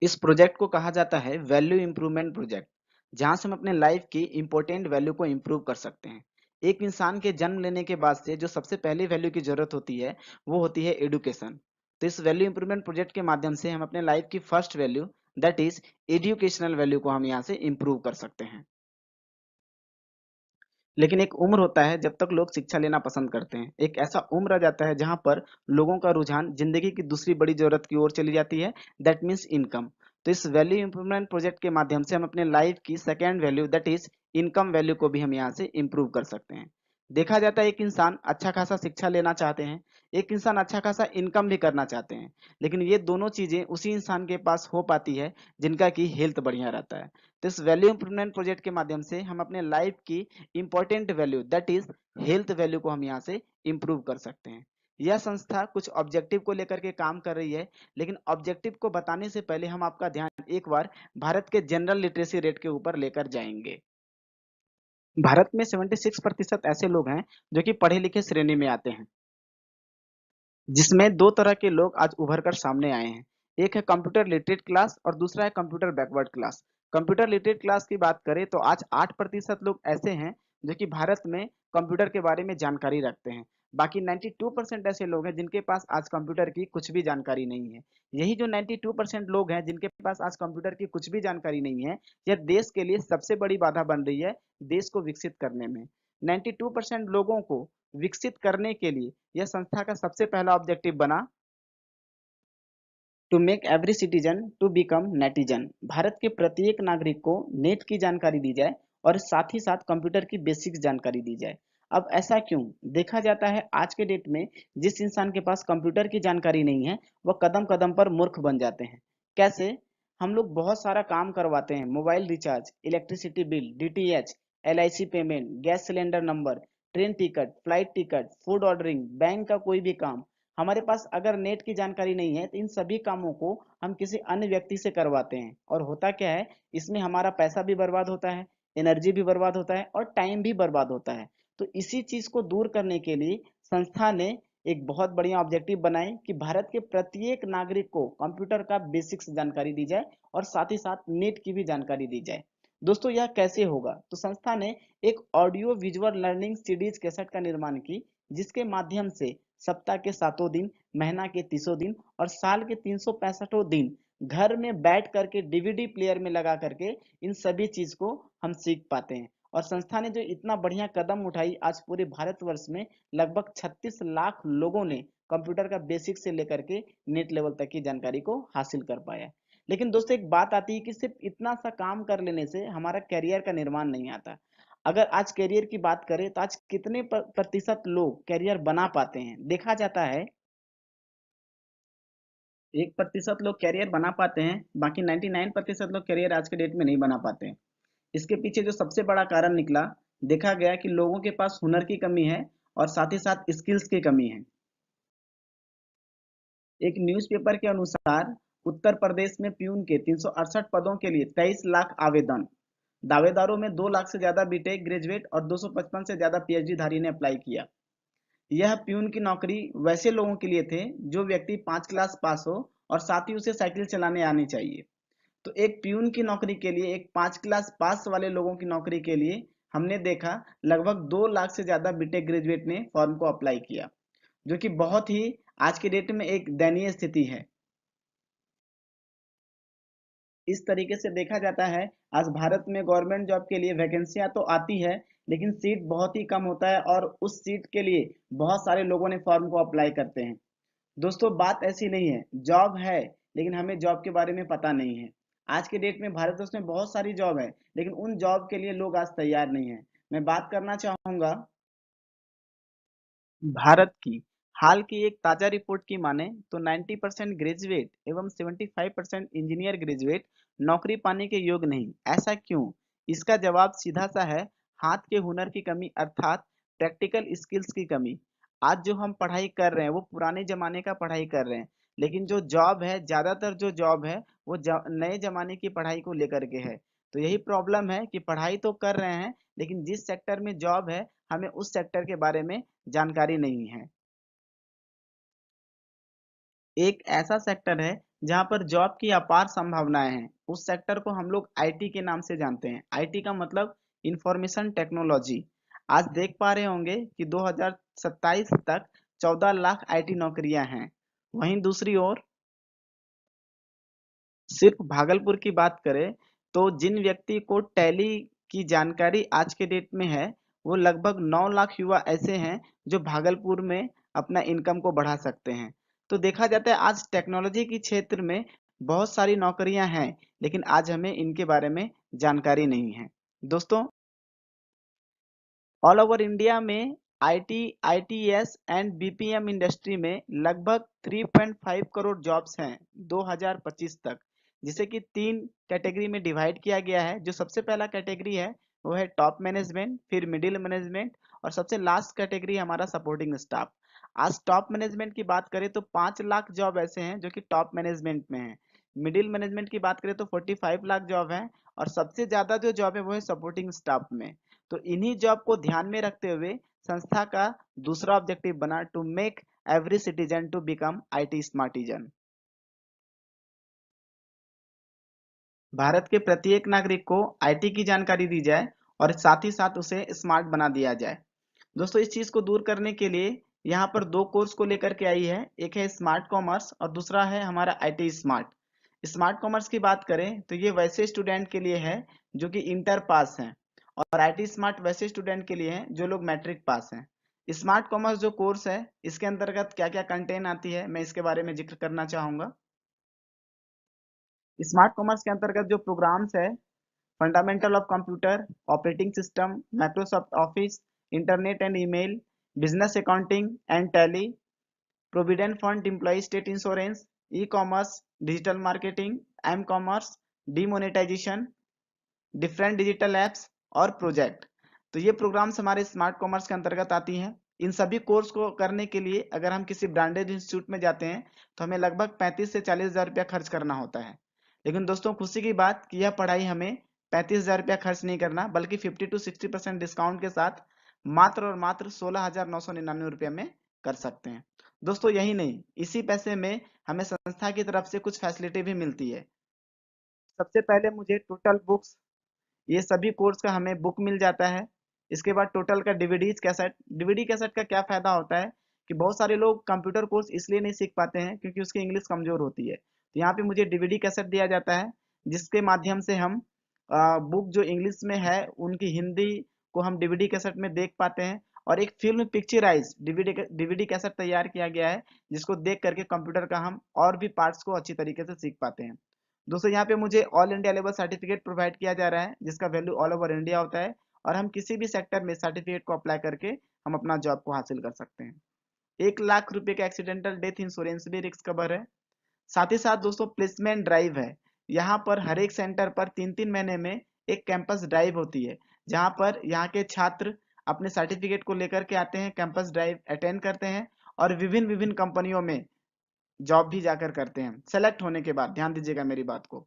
इस प्रोजेक्ट को कहा जाता है वैल्यू इंप्रूवमेंट प्रोजेक्ट, जहां से हम अपने लाइफ की इंपॉर्टेंट वैल्यू को इंप्रूव कर सकते हैं। एक इंसान के जन्म लेने के बाद से जो सबसे पहली वैल्यू की जरूरत होती है वो होती है एडुकेशन। तो इस वैल्यू इंप्रूवमेंट प्रोजेक्ट के माध्यम से हम अपने लाइफ की first value that is educational value को हम यहाँ से इंप्रूव कर सकते हैं। लेकिन एक उम्र होता है जब तक लोग शिक्षा लेना पसंद करते हैं। एक ऐसा उम्र आ जाता है जहाँ पर लोगों का रुझान जिंदगी की दूसरी बड़ी जरूरत की ओर चली जाती है, दैट मीन्स इनकम। तो इस वैल्यू इंप्रूवमेंट प्रोजेक्ट के माध्यम से हम अपने लाइफ की second value that is income value को भी हम यहाँ से इम्प्रूव कर सकते हैं। देखा जाता है एक इंसान अच्छा खासा शिक्षा लेना चाहते हैं, एक इंसान अच्छा खासा इनकम भी करना चाहते हैं, लेकिन ये दोनों चीजें उसी इंसान के पास हो पाती है जिनका की हेल्थ बढ़िया रहता है। तो इस वैल्यू इंप्रूवमेंट प्रोजेक्ट के माध्यम से हम अपने लाइफ की important value that is health value को हम यहाँ से इंप्रूव कर सकते हैं। यह संस्था कुछ ऑब्जेक्टिव को लेकर के काम कर रही है, लेकिन ऑब्जेक्टिव को बताने से पहले हम आपका ध्यान एक बार भारत के जनरल लिटरेसी रेट के ऊपर लेकर जाएंगे। भारत में 76% ऐसे लोग हैं जो कि पढ़े लिखे श्रेणी में आते हैं, जिसमें दो तरह के लोग आज उभर कर सामने आए हैं। एक है कंप्यूटर लिटरेट क्लास और दूसरा है computer backward class. Computer literate class की बात करें तो आज 8% लोग ऐसे हैं जो कि भारत में कंप्यूटर के बारे में जानकारी रखते हैं। बाकी 92% ऐसे लोग हैं जिनके पास आज कंप्यूटर की कुछ भी जानकारी नहीं है। यही जो 92% लोग हैं जिनके पास आज कंप्यूटर की कुछ भी जानकारी नहीं है, यह देश के लिए सबसे बड़ी बाधा बन रही है देश को विकसित करने में। 92% लोगों को विकसित करने के लिए यह संस्था का सबसे पहला ऑब्जेक्टिव बना to make every citizen to become netizen. भारत के प्रत्येक नागरिक को नेट की जानकारी दी जाए और साथ ही साथ कंप्यूटर की बेसिक जानकारी दी जाए। अब ऐसा क्यों? देखा जाता है आज के डेट में जिस इंसान के पास कंप्यूटर की जानकारी नहीं है वह कदम कदम पर मूर्ख बन जाते हैं। कैसे? हम लोग बहुत सारा काम करवाते हैं, mobile recharge, electricity bill, DTH, LIC payment, gas cylinder number, train ticket, flight ticket, food ordering, bank का कोई भी काम। हमारे पास अगर नेट की जानकारी नहीं है तो इन सभी कामों को हम किसी अन्य व्यक्ति से करवाते हैं, और होता क्या है, इसमें हमारा पैसा भी बर्बाद होता है, एनर्जी भी बर्बाद होता है और टाइम भी बर्बाद होता है। तो इसी चीज को दूर करने के लिए संस्था ने एक बहुत बढ़िया ऑब्जेक्टिव बनाए कि भारत के प्रत्येक नागरिक को कंप्यूटर का बेसिक्स जानकारी दी जाए और साथ ही साथ नेट की भी जानकारी दी जाए। दोस्तों यह कैसे होगा? तो संस्था ने एक audio visual learning series cassette का निर्माण की, जिसके माध्यम से सप्ताह के 7 दिन, महीना के 30 दिन और साल के 365 दिन घर में बैठ करके डीवीडी प्लेयर में लगा करके इन सभी चीज को हम सीख पाते हैं। और संस्था ने जो इतना बढ़िया कदम उठाई, आज पूरे भारतवर्ष में लगभग 36 लाख लोगों ने कंप्यूटर का बेसिक से लेकर के नेट लेवल तक की जानकारी को हासिल कर पाया। लेकिन दोस्तों एक बात आती है कि सिर्फ इतना सा काम कर लेने से हमारा करियर का निर्माण नहीं आता। अगर आज करियर की बात करें तो आज कितने प्रतिशत लोग करियर बना पाते हैं? देखा जाता है 1% लोग करियर बना पाते हैं, बाकी 99% लोग करियर आज के डेट में नहीं बना पाते हैं। इसके पीछे जो सबसे बड़ा कारण निकला, देखा गया कि लोगों के पास हुनर की कमी है और साथ ही साथ स्किल्स की कमी है। एक न्यूज़पेपर के अनुसार उत्तर प्रदेश में प्यून के 368 पदों के लिए 23 लाख आवेदन। दावेदारों में 2 लाख से ज्यादा बीटेक ग्रेजुएट और 255 से ज्यादा पीएचडी धारी ने अप्लाई किया। यह प्यून की नौकरी वैसे लोगों के लिए थे जो व्यक्ति 5 क्लास पास हो और साथ ही उसे साइकिल चलाने आनी चाहिए। तो एक प्यून की नौकरी के लिए, एक 5 क्लास पास वाले लोगों की नौकरी के लिए हमने देखा लगभग 2 लाख से ज्यादा बीटेक ग्रेजुएट ने फॉर्म को अप्लाई किया, जो कि बहुत ही आज के डेट में एक दयनीय स्थिति है। इस तरीके से देखा जाता है आज भारत में गवर्नमेंट जॉब के लिए वैकेंसियां तो आती है, लेकिन सीट बहुत ही कम होता है और उस सीट के लिए बहुत सारे लोगों ने फॉर्म को अप्लाई करते हैं। दोस्तों बात ऐसी नहीं है, जॉब है लेकिन हमें जॉब के बारे में पता नहीं है। आज के डेट में भारतवर्ष में बहुत सारी जॉब है, लेकिन उन जॉब के लिए लोग आज तैयार नहीं है। मैं बात करना चाहूंगा भारत की हाल की एक ताजा रिपोर्ट की माने तो 90% ग्रेजुएट एवं 75% इंजीनियर ग्रेजुएट नौकरी पाने के योग्य नहीं। ऐसा क्यों? इसका जवाब सीधा सा है, हाथ के हुनर की कमी अर्थात प्रैक्टिकल स्किल्स की कमी। आज जो हम पढ़ाई कर रहे हैं वो पुराने जमाने का पढ़ाई कर रहे हैं, लेकिन जो जॉब है, ज्यादातर जो जॉब है वो नए जमाने की पढ़ाई को लेकर के है। तो यही प्रॉब्लम है कि पढ़ाई तो कर रहे हैं, लेकिन जिस सेक्टर में जॉब है हमें उस सेक्टर के बारे में जानकारी नहीं है। एक ऐसा सेक्टर है जहां पर जॉब की अपार संभावनाएं हैं। उस सेक्टर को हम लोग आईटी के नाम से जानते हैं। आईटी का मतलब इंफॉर्मेशन टेक्नोलॉजी। आज देख पा रहे होंगे कि 2027 तक 14 लाख आईटी नौकरियां हैं। वहीं दूसरी ओर सिर्फ भागलपुर की बात करें तो जिन व्यक्ति को टैली की जानकारी आज के डेट में है, वो लगभग 9 लाख युवा ऐसे हैं जो भागलपुर में अपना इनकम को बढ़ा सकते हैं। तो देखा जाता है आज टेक्नोलॉजी के क्षेत्र में बहुत सारी नौकरियां हैं, लेकिन आज हमें इनके बारे में जानकारी नहीं है। दोस्तों, ऑल ओवर इंडिया में IT, ITS and BPM industry में लगभग 3.5 करोड़ जॉब्स हैं 2025 तक, जिसे कि तीन कैटेगरी में डिवाइड किया गया है। जो सबसे पहला कैटेगरी है वो है टॉप मैनेजमेंट, फिर मिडिल मैनेजमेंट और सबसे लास्ट कैटेगरी हमारा सपोर्टिंग स्टाफ। आज टॉप मैनेजमेंट की बात करें तो 5 लाख जॉब ऐसे हैं जो कि टॉप मैनेजमेंट में है। मिडिल मैनेजमेंट की बात करें तो 45 लाख जॉब है और सबसे ज्यादा जो जॉब है वो है सपोर्टिंग स्टाफ में। तो इन्हीं जॉब को ध्यान में रखते हुए संस्था का दूसरा ऑब्जेक्टिव बना to make every citizen to become IT smartizen. Bharat के प्रत्येक नागरिक को आईटी की जानकारी दी जाए और साथ ही साथ उसे स्मार्ट बना दिया जाए। दोस्तों, इस चीज को दूर करने के लिए यहाँ पर दो कोर्स को लेकर के आई है। एक है स्मार्ट कॉमर्स और दूसरा है हमारा आईटी स्मार्ट। स्मार्ट कॉमर्स की बात करें तो ये वैसे स्टूडेंट के लिए है जो कि इंटर पास हैं, और आईटी स्मार्ट वैसे स्टूडेंट के लिए है जो लोग मैट्रिक पास हैं। स्मार्ट कॉमर्स जो कोर्स है, इसके अंतर्गत क्या क्या कंटेंट आती है, मैं इसके बारे में जिक्र करना चाहूंगा। स्मार्ट कॉमर्स के अंतर्गत जो प्रोग्राम्स है, fundamental of computer, operating system, Microsoft office, internet and email, business accounting and Tally, provident fund, employ state insurance, e commerce, digital marketing, m commerce, demonetisation, different digital apps और project. तो ये programmes हमारे smart commerce के अंतर्गत आती हैं। इन सभी course को करने के लिए अगर हम किसी ब्रांडेड इंस्टीट्यूट में जाते हैं तो हमें लगभग 35 से 40 हज़ार रुपया खर्च करना होता है। लेकिन दोस्तों, खुशी की बात कि यह पढ़ाई हमें 35 हज़ार रुपया खर्च नहीं करना, बल्कि 50 to 60% डिस्काउंट के साथ मात्र और मात्र 16,999 रुपये में कर सकते हैं। दोस्तों, यही नहीं, इसी पैसे में हमें संस्था की तरफ से कुछ फैसिलिटी भी मिलती है। सबसे पहले मुझे टोटल बुक्स, ये सभी कोर्स का हमें बुक मिल जाता है। इसके बाद टोटल का डीवीडीज कैसेट। डीवीडी कैसेट का क्या फायदा होता है कि बहुत सारे लोग कंप्यूटर कोर्स इसलिए नहीं सीख पाते हैं क्योंकि उसकी इंग्लिश कमजोर होती है। तो यहाँ पे मुझे डीवीडी कैसेट दिया जाता है, जिसके माध्यम से हम बुक जो इंग्लिश में है उनकी हिंदी को हम डीवीडी कैसेट में देख पाते हैं। और एक film picturise DVD DVD cassette तैयार किया गया है, जिसको देख करके कंप्यूटर का हम और भी पार्ट्स को अच्छी तरीके से सीख पाते हैं। दोस्तों, यहाँ पे मुझे all India level certificate provide किया जा रहा है, जिसका वैल्यू ऑल ओवर इंडिया होता है, और हम किसी भी सेक्टर में सर्टिफिकेट को अप्लाई करके हम अपना जॉब को हासिल कर सकते हैं। 1 लाख रुपए का एक्सीडेंटल डेथ इंश्योरेंस भी रिस्क कवर है। साथ ही साथ दोस्तों, प्लेसमेंट ड्राइव है। यहाँ पर हर एक सेंटर पर 3-3 महीने में एक कैंपस ड्राइव होती है, जहाँ पर यहाँ के छात्र अपने सर्टिफिकेट को लेकर के आते हैं, कैंपस ड्राइव अटेंड करते हैं और विभिन्न विभिन्न कंपनियों में जॉब भी जाकर करते हैं सेलेक्ट होने के बाद। ध्यान दीजिएगा मेरी बात को।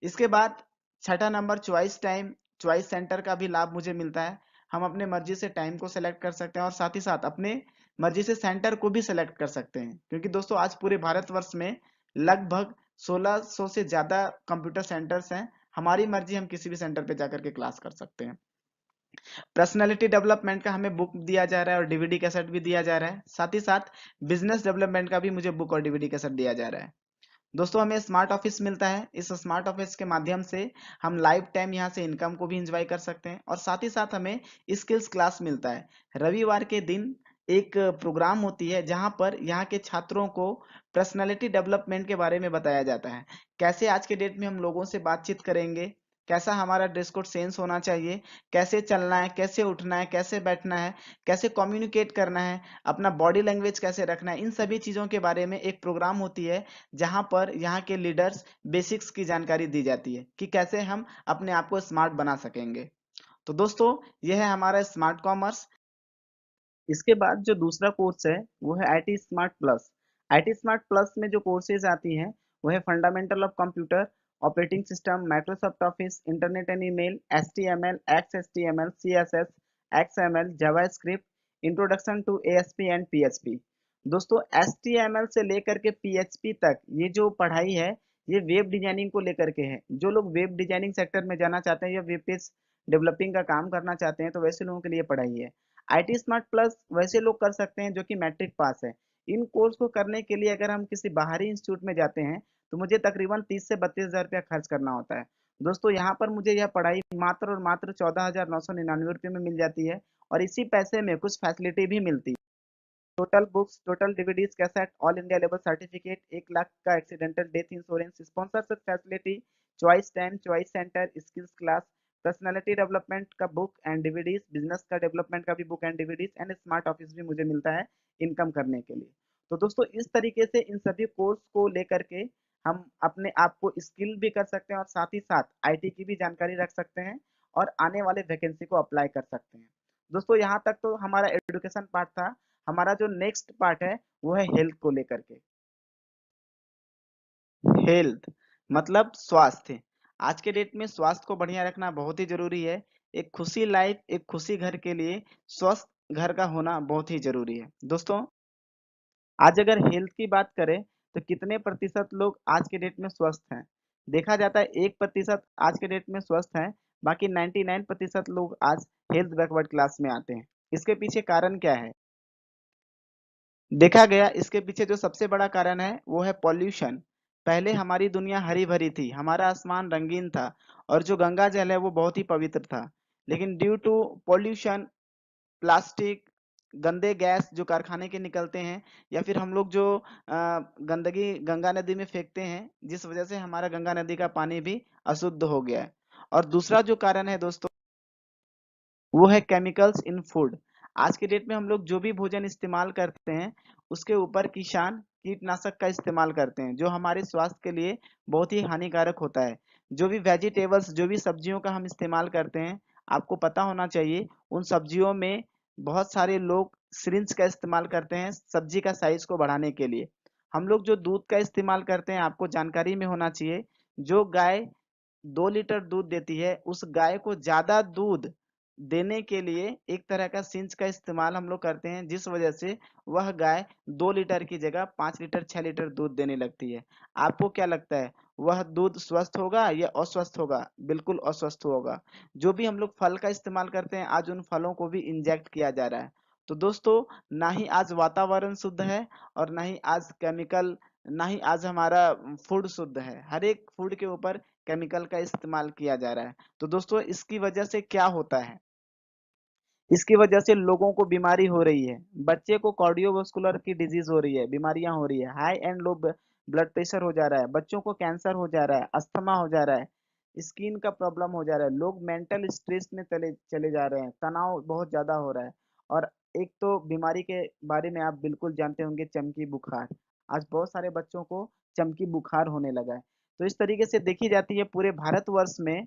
इसके बाद छठा number choice time. Choice centre का भी लाभ मुझे मिलता है। हम अपने मर्जी से टाइम को सेलेक्ट कर सकते हैं और साथ ही साथ अपने मर्जी से सेंटर को भी सेलेक्ट कर सकते हैं, क्योंकि दोस्तों आज पूरे भारतवर्ष में लगभग 1600 से ज्यादा कंप्यूटर सेंटर्स हैं। हमारी मर्जी, हम किसी भी सेंटर पे जाकर के क्लास कर सकते हैं। पर्सनैलिटी डेवलपमेंट का हमें बुक दिया जा रहा है और डीवीडी कैसेट भी दिया जा रहा है। साथ ही साथ बिजनेस डेवलपमेंट का भी मुझे बुक और डीवीडी कैसेट दिया जा रहा है। दोस्तों, हमें स्मार्ट ऑफिस मिलता है। इस स्मार्ट ऑफिस के माध्यम से हम लाइफ टाइम यहाँ से इनकम को भी एंजॉय कर सकते हैं, और साथ ही साथ हमें स्किल्स क्लास मिलता है। रविवार के दिन एक प्रोग्राम होती है जहाँ पर यहाँ के छात्रों को पर्सनालिटी डेवलपमेंट के बारे में बताया जाता है। कैसे आज के डेट में हम लोगों से बातचीत करेंगे, कैसा हमारा ड्रेस कोड सेंस होना चाहिए, कैसे चलना है, कैसे उठना है, कैसे बैठना है, कैसे कम्युनिकेट करना है, अपना बॉडी लैंग्वेज कैसे रखना है, इन सभी चीज़ों के बारे में एक प्रोग्राम होती है, जहां पर यहाँ के लीडर्स बेसिक्स की जानकारी दी जाती है कि कैसे हम अपने आप को स्मार्ट बना सकेंगे। तो दोस्तों, यह है हमारा स्मार्ट कॉमर्स। इसके बाद जो दूसरा कोर्स है वो है IT smart plus. IT smart plus में जो कोर्सेज आती हैं वो है fundamental of computer, operating system, Microsoft office, internet and email, HTML, XHTML, CSS, XML, JavaScript, introduction to ASP and PHP. दोस्तों HTML से लेकर के PHP तक ये जो पढ़ाई है ये वेब डिजाइनिंग को लेकर के है। जो लोग वेब डिजाइनिंग सेक्टर में जाना चाहते हैं या वेब पेज डेवलपिंग का काम करना चाहते हैं तो वैसे लोगों के लिए पढ़ाई है। IT स्मार्ट प्लस वैसे लोग कर सकते हैं जो कि मैट्रिक पास है। इन कोर्स को करने के लिए अगर हम किसी बाहरी इंस्टीट्यूट में जाते हैं तो मुझे तकरीबन 30 से 32 हज़ार रुपया खर्च करना होता है। दोस्तों यहाँ पर मुझे यह पढ़ाई मात्र और मात्र 14,999 रुपये में मिल जाती है और इसी पैसे में कुछ फैसिलिटी भी मिलती है। Total books, total DVDs, cassette, all India level certificate, 1 lakh का accidental death insurance, sponsorship facility, choice time, choice centre, skills class, personality development का बुक एंड डीवीडीज, बिजनेस का डेवलपमेंट का भी book and DVDs and smart office भी मुझे मिलता है income करने के लिए। तो दोस्तों इस तरीके से इन सभी कोर्स को लेकर के हम अपने आप को स्किल भी कर सकते हैं और साथ ही साथ IT की भी जानकारी रख सकते हैं और आने वाले वैकेंसी को अप्लाई कर सकते हैं। दोस्तों यहाँ तक तो हमारा एजुकेशन पार्ट था। हमारा जो नेक्स्ट पार्ट है वो है हेल्थ को लेकर के। हेल्थ मतलब स्वास्थ्य। आज के डेट में स्वास्थ्य को बढ़िया रखना बहुत ही जरूरी है। एक खुशी लाइफ, एक खुशी घर के लिए स्वस्थ घर का होना बहुत ही जरूरी है। दोस्तों आज अगर हेल्थ की बात करें तो कितने प्रतिशत लोग आज के डेट में स्वस्थ हैं? देखा जाता है 1% आज के डेट में स्वस्थ हैं, बाकी 99% लोग आज हेल्थ बैकवर्ड क्लास में आते हैं। इसके पीछे कारण क्या है? देखा गया इसके पीछे जो सबसे बड़ा कारण है वो है पॉल्यूशन। पहले हमारी दुनिया हरी भरी थी, हमारा आसमान रंगीन था और जो गंगा जल है वो बहुत ही पवित्र था। लेकिन ड्यू टू पॉल्यूशन, प्लास्टिक, गंदे गैस जो कारखाने के निकलते हैं या फिर हम लोग जो गंदगी गंगा नदी में फेंकते हैं, जिस वजह से हमारा गंगा नदी का पानी भी अशुद्ध हो गया है। और दूसरा जो कारण है दोस्तों वो है केमिकल्स इन फूड। आज के डेट में हम लोग जो भी भोजन इस्तेमाल करते हैं उसके ऊपर किसान कीटनाशक का इस्तेमाल करते हैं जो हमारे स्वास्थ्य के लिए बहुत ही हानिकारक होता है। जो भी वेजिटेबल्स, जो भी सब्जियों का हम इस्तेमाल करते हैं, आपको पता होना चाहिए उन सब्जियों में बहुत सारे लोग सिरिंज का इस्तेमाल करते हैं सब्जी का साइज को बढ़ाने के लिए। हम लोग जो दूध का इस्तेमाल करते हैं आपको जानकारी में होना चाहिए, जो गाय 2 लीटर दूध देती है उस गाय को ज्यादा दूध देने के लिए एक तरह का सिंच का इस्तेमाल हम लोग करते हैं जिस वजह से वह गाय 2 लीटर की जगह 5 लीटर 6 लीटर दूध देने लगती है। आपको क्या लगता है वह दूध स्वस्थ होगा या अस्वस्थ होगा? बिल्कुल अस्वस्थ होगा। जो भी हम लोग फल का इस्तेमाल करते हैं आज उन फलों को भी इंजेक्ट किया जा रहा है। तो दोस्तों ना ही आज वातावरण शुद्ध है और ना ही आज केमिकल, ना ही आज हमारा फूड शुद्ध है। हर एक फूड के ऊपर केमिकल का इस्तेमाल किया जा रहा है। तो दोस्तों इसकी वजह से क्या होता है? इसकी वजह से लोगों को बीमारी हो रही है। बच्चे को कार्डियोवास्कुलर की डिजीज हो रही है, बीमारियां हो रही है, high and low blood pressure हो जा रहा है, बच्चों को कैंसर हो जा रहा है, अस्थमा हो जा रहा है, स्किन का प्रॉब्लम हो जा रहा है, लोग मेंटल स्ट्रेस में चले चले जा रहे हैं, तनाव बहुत ज्यादा हो रहा है। और एक तो बीमारी के बारे में आप बिल्कुल जानते होंगे, चमकी बुखार। आज बहुत सारे बच्चों को चमकी बुखार होने लगा है। तो इस तरीके से देखी जाती है पूरे भारतवर्ष में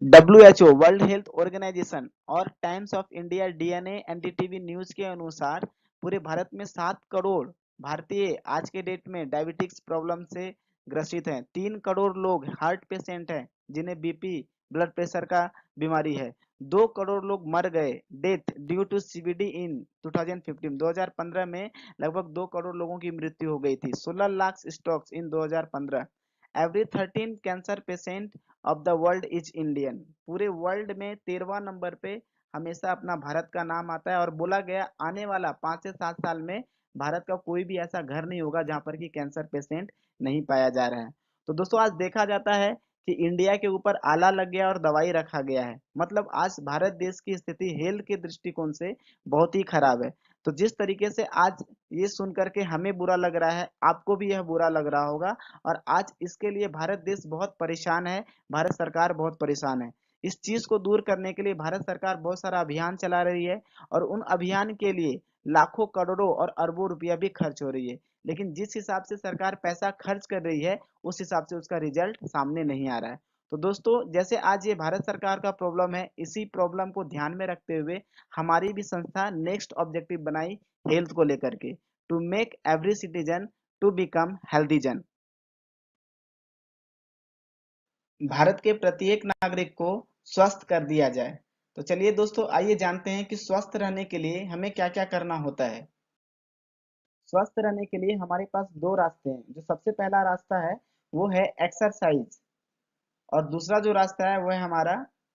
WHO वर्ल्ड हेल्थ ऑर्गेनाइजेशन और times of India DNA NDTV news के अनुसार पूरे भारत में 7 करोड़ भारतीय आज के डेट में डायबिटिक्स प्रॉब्लम से ग्रसित हैं। 3 करोड़ लोग हार्ट पेशेंट हैं जिन्हें BP ब्लड प्रेशर का बीमारी है। 2 करोड़ लोग मर गए डेथ ड्यू टू CVD इन 2015 में लगभग 2 करोड़ लोगों की मृत्यु हो गई थी। 16 lakh strokes in 2015। Every 13 cancer patient of the world is Indian. पूरे वर्ल्ड में 13वां नंबर पे हमेशा अपना भारत का नाम आता है और बोला गया आने वाला 5 से 7 साल में भारत का कोई भी ऐसा घर नहीं होगा जहां पर कि कैंसर पेशेंट नहीं पाया जा रहा है। तो दोस्तों आज देखा जाता है कि इंडिया के ऊपर आला लग गया और दवाई रखा गया है। मतलब आज भारत देश की स्थिति हेल्थ के दृष्टिकोण से बहुत ही खराब है। तो जिस तरीके से आज ये सुन करके हमें बुरा लग रहा है, आपको भी यह बुरा लग रहा होगा। और आज इसके लिए भारत देश बहुत परेशान है, भारत सरकार बहुत परेशान है। इस चीज को दूर करने के लिए भारत सरकार बहुत सारा अभियान चला रही है और उन अभियान के लिए लाखों करोड़ों और अरबों रुपया भी खर्च हो रही है। लेकिन जिस हिसाब से सरकार पैसा खर्च कर रही है उस हिसाब से उसका रिजल्ट सामने नहीं आ रहा है। तो दोस्तों जैसे आज ये भारत सरकार का प्रॉब्लम है, इसी प्रॉब्लम को ध्यान में रखते हुए हमारी भी संस्था नेक्स्ट ऑब्जेक्टिव बनाई हेल्थ को लेकर के, to make every citizen to become healthy जन। भारत के प्रत्येक नागरिक को स्वस्थ कर दिया जाए। तो चलिए दोस्तों आइए जानते हैं कि स्वस्थ रहने के लिए हमें क्या क्या करना होता है। स्वस्थ रहने के लिए हमारे पास दो रास्ते हैं। जो सबसे पहला रास्ता है वो है एक्सरसाइज, और दूसरा जो रास्ता है वो है हमारा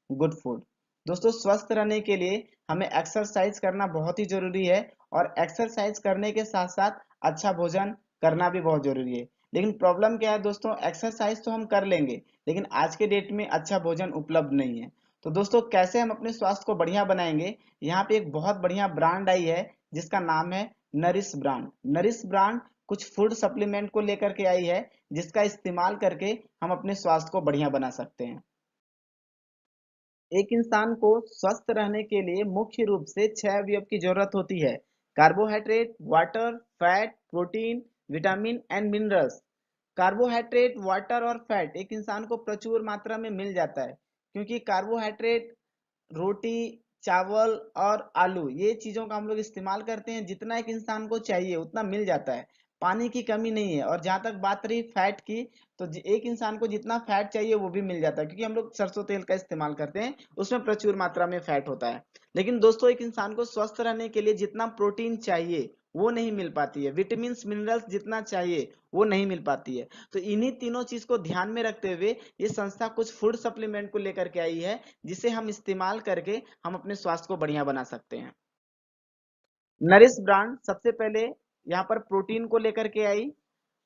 गुड फूड। दोस्तों, स्वस्थ रहने के लिए हमें एक्सरसाइज करना बहुत ही जरूरी है, और एक्सरसाइज करने के साथ साथ अच्छा भोजन करना भी बहुत जरूरी है। लेकिन प्रॉब्लम क्या है दोस्तों, एक्सरसाइज तो हम कर लेंगे लेकिन आज के डेट में अच्छा भोजन उपलब्ध नहीं है। तो दोस्तों, कैसे हम अपने स्वास्थ्य को बढ़िया बनाएंगे, यहाँ पे एक बहुत बढ़िया ब्रांड आई है जिसका नाम है नरिश ब्रांड। नरिश ब्रांड कुछ फूड सप्लीमेंट को लेकर के आई है, जिसका इस्तेमाल करके हम अपने स्वास्थ्य को बढ़िया बना सकते हैं। एक इंसान को स्वस्थ रहने के लिए मुख्य रूप से 6 अवयव की जरूरत होती है: carbohydrate, water, fat, protein, vitamin and minerals. Carbohydrate, water और फैट एक इंसान को प्रचुर मात्रा में मिल जाता है, क्योंकि कार्बोहाइड्रेट रोटी, चावल और आलू ये चीजों का हम लोग इस्तेमाल करते हैं। जितना एक इंसान को चाहिए उतना मिल जाता है, पानी की कमी नहीं है। और जहां तक बात रही फैट की, तो एक इंसान को जितना फैट चाहिए वो भी मिल जाता है, क्योंकि हम लोग सरसों तेल का इस्तेमाल करते हैं, उसमें प्रचुर मात्रा में फैट होता है। लेकिन दोस्तों, एक इंसान को स्वस्थ रहने के लिए जितना प्रोटीन चाहिए वो नहीं मिल पाती है, विटामिन मिनरल्स जितना चाहिए वो नहीं मिल पाती है। तो इन्हीं तीनों चीज को ध्यान में रखते हुए ये संस्था कुछ फूड सप्लीमेंट को लेकर के आई है, जिसे हम इस्तेमाल करके हम अपने स्वास्थ्य को बढ़िया बना सकते हैं। नरिश ब्रांड सबसे पहले यहाँ पर प्रोटीन को लेकर के आई।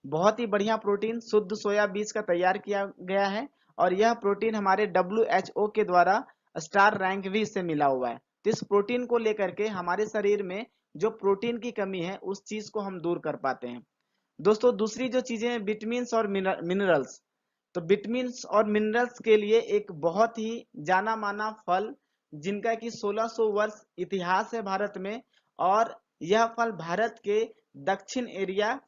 बहुत ही बढ़िया प्रोटीन शुद्ध सोया बीज का तैयार किया गया है, और यह प्रोटीन हमारे WHO के द्वारा स्टार रैंक भी इससे मिला हुआ है। तो इस प्रोटीन को लेकर के हमारे शरीर में जो प्रोटीन की कमी है उस चीज को हम दूर कर पाते हैं। दोस्तों, दूसरी जो चीजें हैं विटामिन्स और मिनरल्स। तो विटामिन्स और मिनरल्स के लिए एक बहुत ही जाना माना फल, जिनका कि 1600 वर्ष इतिहास है भारत में, और यह फल भारत के दक्षिण एरिया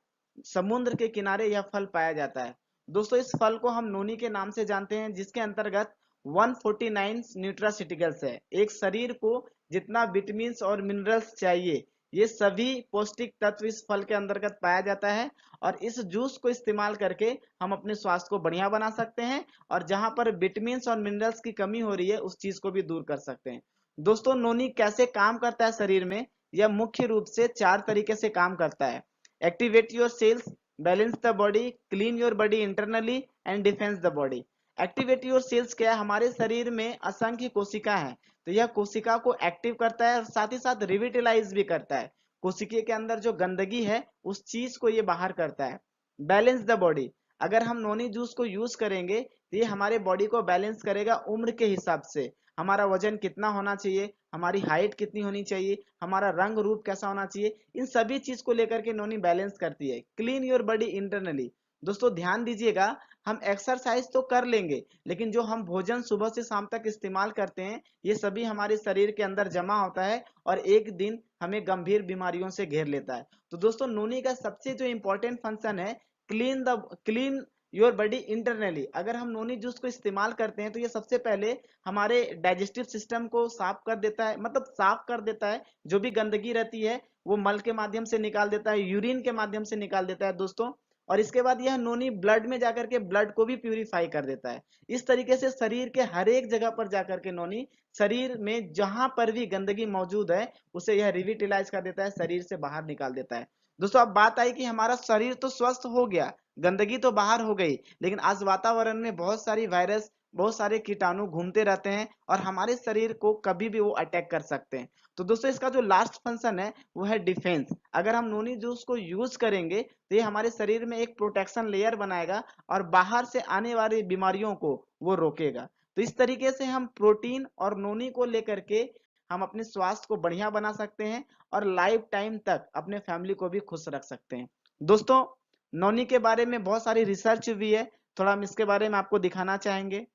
समुद्र के किनारे यह फल पाया जाता है। दोस्तों, इस फल को हम नोनी के नाम से जानते हैं, जिसके अंतर्गत 149 न्यूट्रासिटिकल्स है। एक शरीर को जितना विटामिन और मिनरल्स चाहिए ये सभी पौष्टिक तत्व इस फल के अंतर्गत पाया जाता है, और इस जूस को इस्तेमाल करके हम अपने स्वास्थ्य को बढ़िया बना सकते हैं, और जहां पर विटामिन और मिनरल्स की कमी हो रही है उस चीज को भी दूर कर सकते हैं। दोस्तों, नोनी कैसे काम करता है शरीर में, यह मुख्य रूप से 4 तरीके से काम करता है: activate your cells, balance the body, clean your body internally and defence the body. Activate your cells क्या है, हमारे शरीर में असंख्य कोशिका है, तो यह कोशिका को एक्टिव करता है और साथ ही साथ रिविटलाइज भी करता है। कोशिका के अंदर जो गंदगी है उस चीज को ये बाहर करता है। बैलेंस द बॉडी, अगर हम नोनी जूस को यूज करेंगे तो ये हमारे बॉडी को बैलेंस करेगा उम्र के हिसाब से। हमारा वजन कितना होना चाहिए, हमारी हाइट कितनी होनी चाहिए, हमारा रंग रूप कैसा होना चाहिए, इन सभी चीज को लेकर के नोनी बैलेंस करती है। क्लीन योर बॉडी इंटरनली, दोस्तों ध्यान दीजिएगा, हम एक्सरसाइज तो कर लेंगे लेकिन जो हम भोजन सुबह से शाम तक इस्तेमाल करते हैं ये सभी हमारे शरीर के अंदर जमा होता है, और एक दिन हमें गंभीर बीमारियों से घेर लेता है। तो दोस्तों, नोनी का सबसे जो इंपॉर्टेंट फंक्शन है क्लीन योर बॉडी इंटरनली। अगर हम नोनी जूस को इस्तेमाल करते हैं तो ये सबसे पहले हमारे डाइजेस्टिव सिस्टम को साफ कर देता है, मतलब साफ कर देता है। जो भी गंदगी रहती है वो मल के माध्यम से निकाल देता है, यूरिन के माध्यम से निकाल देता है दोस्तों। और इसके बाद यह नोनी ब्लड में जाकर के ब्लड को भी प्यूरिफाई कर देता है। इस तरीके से शरीर के हर एक जगह पर जाकर के नोनी शरीर में जहां पर भी गंदगी मौजूद है उसे यह रिविटलाइज कर देता है, शरीर से बाहर निकाल देता है। दोस्तों, अब बात आई कि हमारा शरीर तो स्वस्थ हो गया, गंदगी तो बाहर हो गई, लेकिन आज वातावरण में बहुत सारी वायरस, बहुत सारे कीटाणु घूमते रहते हैं और हमारे शरीर को कभी भी वो अटैक कर सकते हैं। तो दोस्तों, इसका जो लास्ट फंक्शन है वो है डिफेंस। अगर हम नोनी जूस को यूज करेंगे तो ये हमारे शरीर में एक प्रोटेक्शन लेयर बनाएगा और बाहर से आने वाली बीमारियों को वो रोकेगा। तो इस तरीके से हम प्रोटीन और नोनी को लेकर के हम अपने स्वास्थ्य को बढ़िया बना सकते हैं और लाइफ टाइम तक अपने फैमिली को भी खुश रख सकते हैं। दोस्तों, नोनी के बारे में बहुत सारी रिसर्च हुई है, थोड़ा हम इसके बारे में आपको दिखाना चाहेंगे।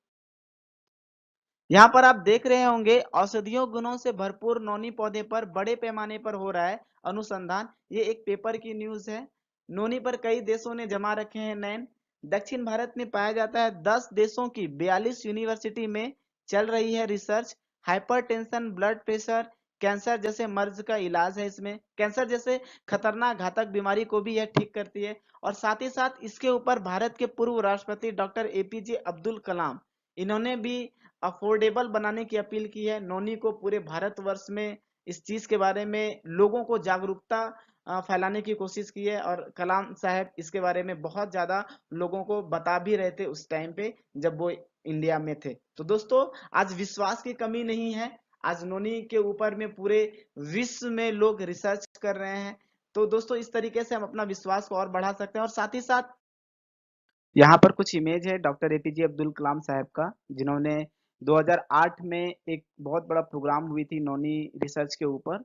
यहाँ पर आप देख रहे होंगे औषधियों गुणों से भरपूर नोनी पौधे पर बड़े पैमाने पर हो रहा है अनुसंधान। ये एक पेपर की न्यूज है। नोनी पर कई देशों ने जमा रखे हैं नैन। दक्षिण भारत में पाया जाता है, 10 देशों की 42 यूनिवर्सिटी में चल रही है research. Hypertension, blood pressure, cancer जैसे मर्ज का इलाज है इसमें। कैंसर जैसे खतरनाक घातक बीमारी को भी यह ठीक करती है। और साथ ही साथ इसके ऊपर भारत के पूर्व राष्ट्रपति डॉक्टर APJ अब्दुल कलाम, इन्होंने भी अफोर्डेबल बनाने की अपील की है। नोनी को पूरे भारतवर्ष में इस चीज के बारे में लोगों को जागरूकता फैलाने की कोशिश की है और कलाम साहब इसके बारे में बहुत ज़्यादा लोगों को बता भी रहे थे उस टाइम पे जब वो इंडिया में थे। तो दोस्तों आज विश्वास की कमी नहीं है, आज नोनी के ऊपर में पूरे विश्व में लोग रिसर्च कर रहे हैं। तो दोस्तों इस तरीके से हम अपना विश्वास को और बढ़ा सकते हैं और साथ ही साथ यहाँ पर कुछ इमेज है डॉक्टर एपीजे अब्दुल कलाम साहब का, जिन्होंने 2008 में एक बहुत बड़ा प्रोग्राम हुई थी नोनी रिसर्च के ऊपर।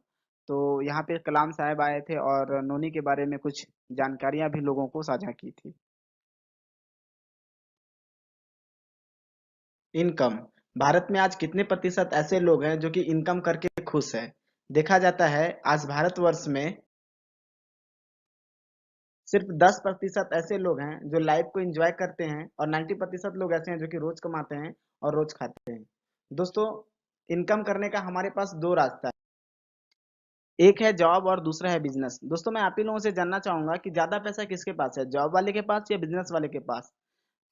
तो यहाँ पे कलाम साहब आए थे और नोनी के बारे में कुछ जानकारियां भी लोगों को साझा की थी। इनकम, भारत में आज कितने प्रतिशत ऐसे लोग हैं जो कि इनकम करके खुश हैं? देखा जाता है आज भारतवर्ष में सिर्फ 10% ऐसे लोग हैं जो लाइफ को एंजॉय करते हैं और 90% लोग ऐसे हैं जो कि रोज कमाते हैं और रोज खाते हैं। दोस्तों इनकम करने का हमारे पास दो रास्ता है, एक है जॉब और दूसरा है बिजनेस। दोस्तों मैं आप ही लोगों से जानना चाहूंगा कि ज्यादा पैसा किसके पास है, जॉब वाले के पास या बिजनेस वाले के पास?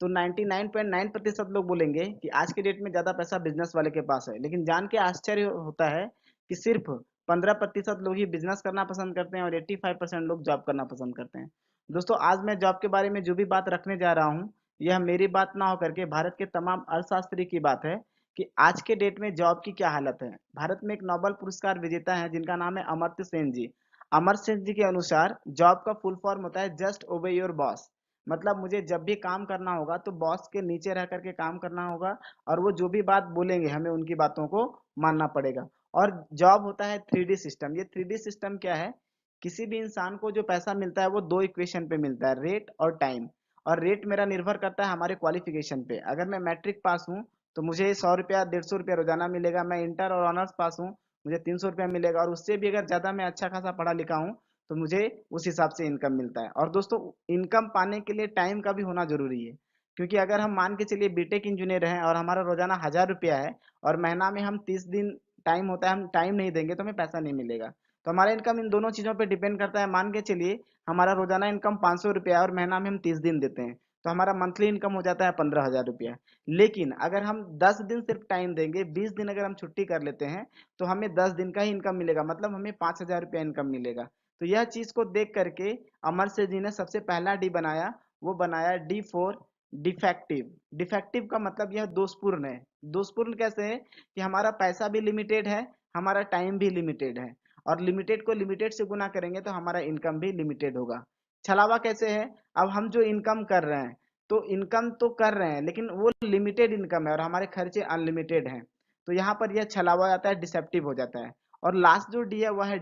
तो 99.9% लोग बोलेंगे कि आज के डेट में ज्यादा पैसा बिजनेस वाले के पास है, लेकिन जान के आश्चर्य होता है कि सिर्फ 15% लोग ही बिजनेस करना पसंद करते हैं और 85% लोग जॉब करना पसंद करते हैं। दोस्तों आज मैं जॉब के बारे में जो भी बात रखने जा रहा हूँ, यह मेरी बात ना होकर के भारत के तमाम अर्थशास्त्री की बात है कि आज के डेट में जॉब की क्या हालत है। भारत में एक नोबेल पुरस्कार विजेता है जिनका नाम है अमर्त्य सेन जी। अमर्त्य सेन जी के अनुसार जॉब का फुल फॉर्म होता है जस्ट ओबे योर बॉस। मतलब मुझे जब भी काम करना होगा तो बॉस के नीचे रह करके काम करना होगा और वो जो भी बात बोलेंगे हमें उनकी बातों को मानना पड़ेगा। और जॉब होता है 3D सिस्टम। ये 3D सिस्टम क्या है? किसी भी इंसान को जो पैसा मिलता है वो दो इक्वेशन पे मिलता है, रेट और टाइम। और रेट मेरा निर्भर करता है हमारे क्वालिफिकेशन पे। अगर मैं मैट्रिक पास हूँ तो मुझे 100 रुपया 150 रुपया रोजाना मिलेगा। मैं इंटर और ऑनर्स पास हूँ, मुझे 300 रुपया मिलेगा। और उससे भी अगर ज्यादा मैं अच्छा खासा पढ़ा लिखा हूँ तो मुझे उस हिसाब से इनकम मिलता है। और दोस्तों इनकम पाने के लिए टाइम का भी होना जरूरी है, क्योंकि अगर हम मान के चलिए बीटेक इंजीनियर हैं और हमारा रोजाना 1000 रुपया है और महीना में हम 30 दिन टाइम होता है, हम टाइम नहीं देंगे तो हमें पैसा नहीं मिलेगा। तो हमारा इनकम इन दोनों चीजों पे डिपेंड करता है। मान के चलिए हमारा रोजाना इनकम 500 रुपया है और महीना में हम 30 दिन देते हैं, तो हमारा मंथली इनकम हो जाता है 15,000 रुपया। लेकिन अगर हम 10 दिन सिर्फ टाइम देंगे, 20 दिन अगर हम छुट्टी कर लेते हैं तो हमें 10 दिन का ही इनकम मिलेगा, मतलब हमें 5,000 रुपया इनकम मिलेगा। तो यह चीज को देख करके अमर्त्य जी ने सबसे पहला डी बनाया, वो बनाया D4 डिफेक्टिव। डिफेक्टिव का मतलब यह दोषपूर्ण है। दोषपूर्ण कैसे है कि हमारा पैसा भी लिमिटेड है, हमारा टाइम भी लिमिटेड है, और लिमिटेड को लिमिटेड से गुना करेंगे तो हमारा इनकम भी लिमिटेड होगा। छलावा कैसे है? अब हम जो इनकम कर रहे हैं, तो इनकम तो कर रहे हैं लेकिन वो लिमिटेड इनकम है और हमारे खर्चे अनलिमिटेड हैं। तो यहाँ पर यह छलावा जाता है, डिसेप्टिव हो जाता है। और लास्ट जो डी है वह है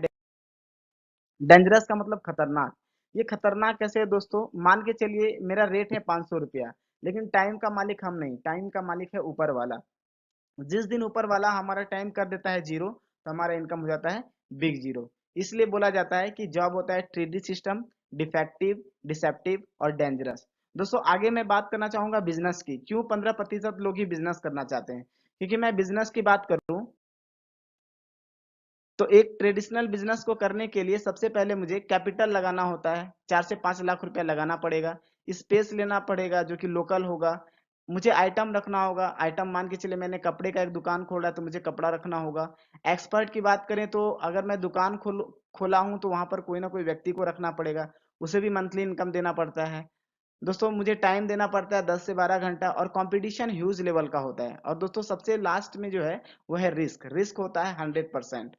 डेंजरस का मतलब खतरनाक। ये खतरनाक कैसे है दोस्तों? मान के चलिए मेरा रेट है 500 रुपया, लेकिन टाइम का मालिक हम नहीं, टाइम का मालिक है ऊपर वाला। जिस दिन ऊपर वाला हमारा टाइम कर देता है जीरो तो हमारा इनकम हो जाता है बिग जीरो। इसलिए बोला जाता है कि जॉब होता है 3D सिस्टम, डिफेक्टिव, डिसेप्टिव और डेंजरस। दोस्तों आगे मैं बात करना चाहूंगा बिजनेस की। क्यों 15% लोग ही बिजनेस करना चाहते हैं? क्योंकि मैं बिजनेस की बात करूं तो एक ट्रेडिशनल बिजनेस को करने के लिए सबसे पहले मुझे कैपिटल लगाना होता है, 4 से 5 लाख रुपया लगाना पड़ेगा। स्पेस लेना पड़ेगा जो कि लोकल होगा। मुझे आइटम रखना होगा, आइटम मान के चले मैंने कपड़े का एक दुकान खोला है तो मुझे कपड़ा रखना होगा। एक्सपर्ट की बात करें तो अगर मैं दुकान खोला हूं तो वहां पर कोई ना कोई व्यक्ति को रखना पड़ेगा, उसे भी मंथली इनकम देना पड़ता है। दोस्तों मुझे टाइम देना पड़ता है 10 से 12 घंटा, और कंपटीशन ह्यूज लेवल का होता है। और दोस्तों सबसे लास्ट में जो है वो है रिस्क। रिस्क होता है 100%।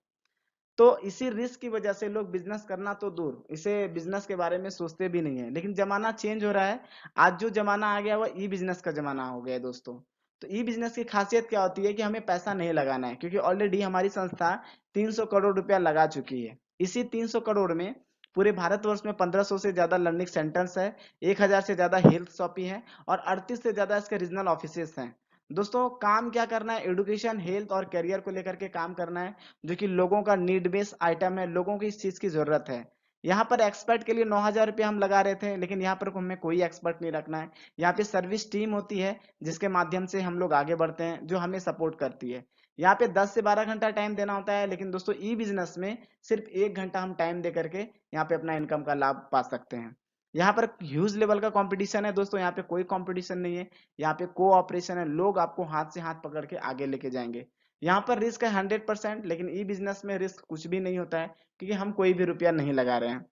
तो इसी रिस्क की वजह से लोग बिजनेस करना तो दूर, इसे बिजनेस के बारे में सोचते भी नहीं है। लेकिन जमाना चेंज हो रहा है। आज जो जमाना आ गया वो ई बिजनेस का जमाना हो गया है दोस्तों। तो ई बिजनेस की खासियत क्या होती है कि हमें पैसा नहीं लगाना है, क्योंकि ऑलरेडी हमारी संस्था 300 करोड़ रुपया लगा चुकी है। इसी 300 करोड़ में पूरे भारतवर्ष में 1500 से ज्यादा लर्निंग सेंटर्स है, 1000 से ज्यादा हेल्थ शॉपी है और 38 से ज्यादा इसके रीजनल ऑफिसेस हैं। दोस्तों काम क्या करना है? एजुकेशन, हेल्थ और करियर को लेकर के काम करना है, जो कि लोगों का नीड बेस्ड आइटम है, लोगों की इस चीज की जरूरत है। यहाँ पर एक्सपर्ट के लिए 9,000 रुपया हम लगा रहे थे, लेकिन यहाँ पर हमें कोई एक्सपर्ट नहीं रखना है। यहाँ पे सर्विस टीम होती है जिसके माध्यम से हम लोग आगे बढ़ते हैं, जो हमें सपोर्ट करती है। यहाँ पे 10 से 12 घंटा टाइम देना होता है, लेकिन दोस्तों ई बिजनेस में सिर्फ 1 घंटा हम टाइम दे करके यहाँ पे अपना इनकम का लाभ पा सकते हैं। यहाँ पर ह्यूज लेवल का कंपटीशन है दोस्तों, यहाँ पे कोई कंपटीशन नहीं है। यहाँ पे कोऑपरेशन है, लोग आपको हाथ से हाथ पकड़ के आगे लेके जाएंगे। यहाँ पर रिस्क है 100%, लेकिन ई बिजनेस में रिस्क कुछ भी नहीं होता है, क्योंकि हम कोई भी रुपया नहीं लगा रहे हैं।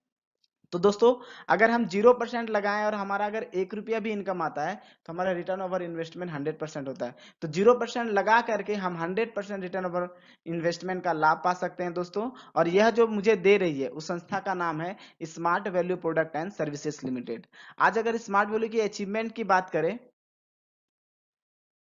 तो दोस्तों अगर हम 0% लगाएं और हमारा अगर 1 रुपया भी इनकम आता है तो हमारा रिटर्न ओवर इन्वेस्टमेंट 100% होता है। तो 0% लगा करके हम 100% रिटर्न ओवर इन्वेस्टमेंट का लाभ पा सकते हैं दोस्तों। और यह जो मुझे दे रही है उस संस्था का नाम है smart value product and services limited. आज अगर स्मार्ट वैल्यू की अचीवमेंट की बात करें